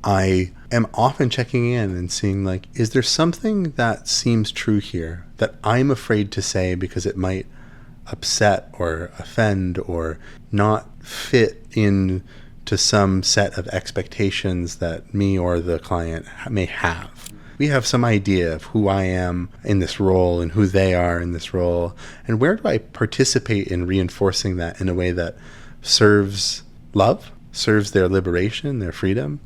I am often checking in and seeing, like, is there something that seems true here that I'm afraid to say because it might upset or offend or not fit in to some set of expectations that me or the client may have. We have some idea of who I am in this role and who they are in this role, and where do I participate in reinforcing that in a way that serves love, serves their liberation, their freedom,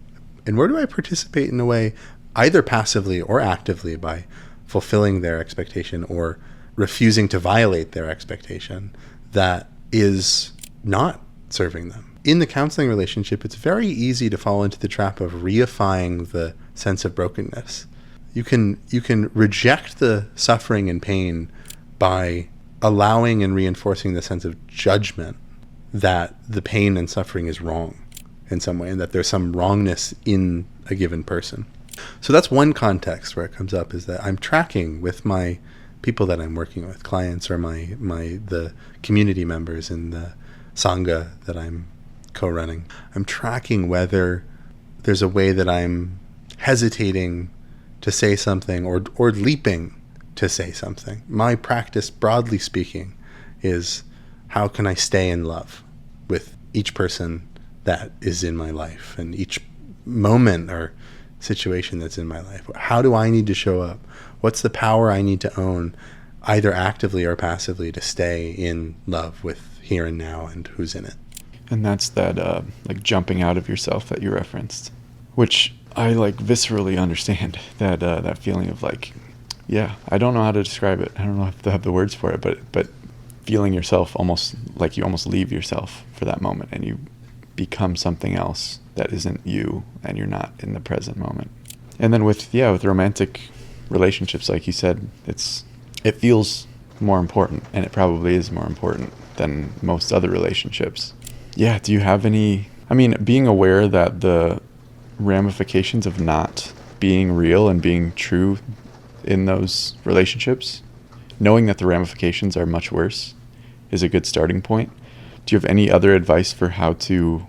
and where do I participate in a way either passively or actively by fulfilling their expectation or refusing to violate their expectation that is not serving them. In the counseling relationship, it's very easy to fall into the trap of reifying the sense of brokenness. You can reject the suffering and pain by allowing and reinforcing the sense of judgment that the pain and suffering is wrong in some way, and that there's some wrongness in a given person. So that's one context where it comes up, is that I'm tracking with my people that I'm working with, clients or the community members in the Sangha that I'm co-running. I'm tracking whether there's a way that I'm hesitating to say something or leaping to say something. My practice, broadly speaking, is how can I stay in love with each person that is in my life and each moment or situation that's in my life. How do I need to show up? What's the power I need to own, either actively or passively, to stay in love with here and now and who's in it? And that's that like jumping out of yourself that you referenced, which I like viscerally understand. That feeling of like, yeah, I don't know how to describe it. I don't know if I have the words for it, but feeling yourself almost like you almost leave yourself for that moment and you become something else that isn't you, and you're not in the present moment. And then with romantic relationships, like you said, it feels more important, and it probably is more important than most other relationships. Yeah, do you have any, being aware that the ramifications of not being real and being true in those relationships, knowing that the ramifications are much worse, is a good starting point. Do you have any other advice for how to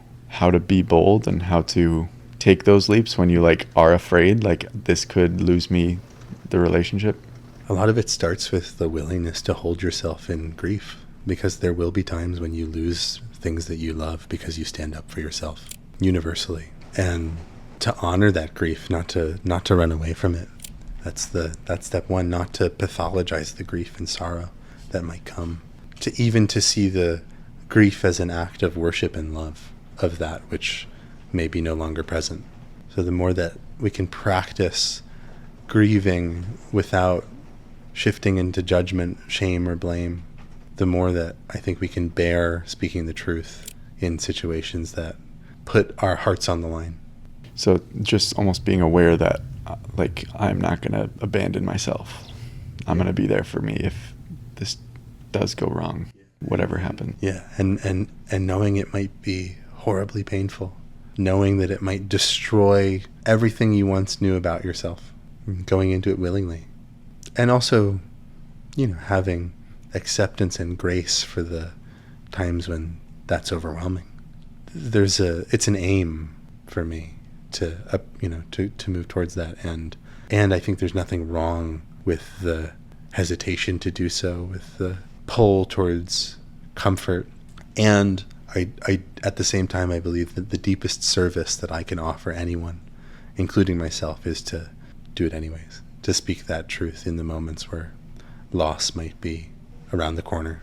be bold and how to take those leaps when you are afraid, this could lose me the relationship? A lot of it starts with the willingness to hold yourself in grief, because there will be times when you lose things that you love because you stand up for yourself universally, and to honor that grief, not to run away from it. That's step one, not to pathologize the grief and sorrow that might come, to see the grief as an act of worship and love of that which may be no longer present. So the more that we can practice grieving without shifting into judgment, shame, or blame, the more that I think we can bear speaking the truth in situations that put our hearts on the line. So just almost being aware that I'm not going to abandon myself. I'm going to be there for me if this does go wrong, whatever happens. Yeah, and knowing it might be horribly painful, knowing that it might destroy everything you once knew about yourself, going into it willingly. And also, having acceptance and grace for the times when that's overwhelming. It's an aim for me to move towards that, and I think there's nothing wrong with the hesitation to do so, with the pull towards comfort. And I at the same time, I believe that the deepest service that I can offer anyone, including myself, is to do it anyways, to speak that truth in the moments where loss might be around the corner.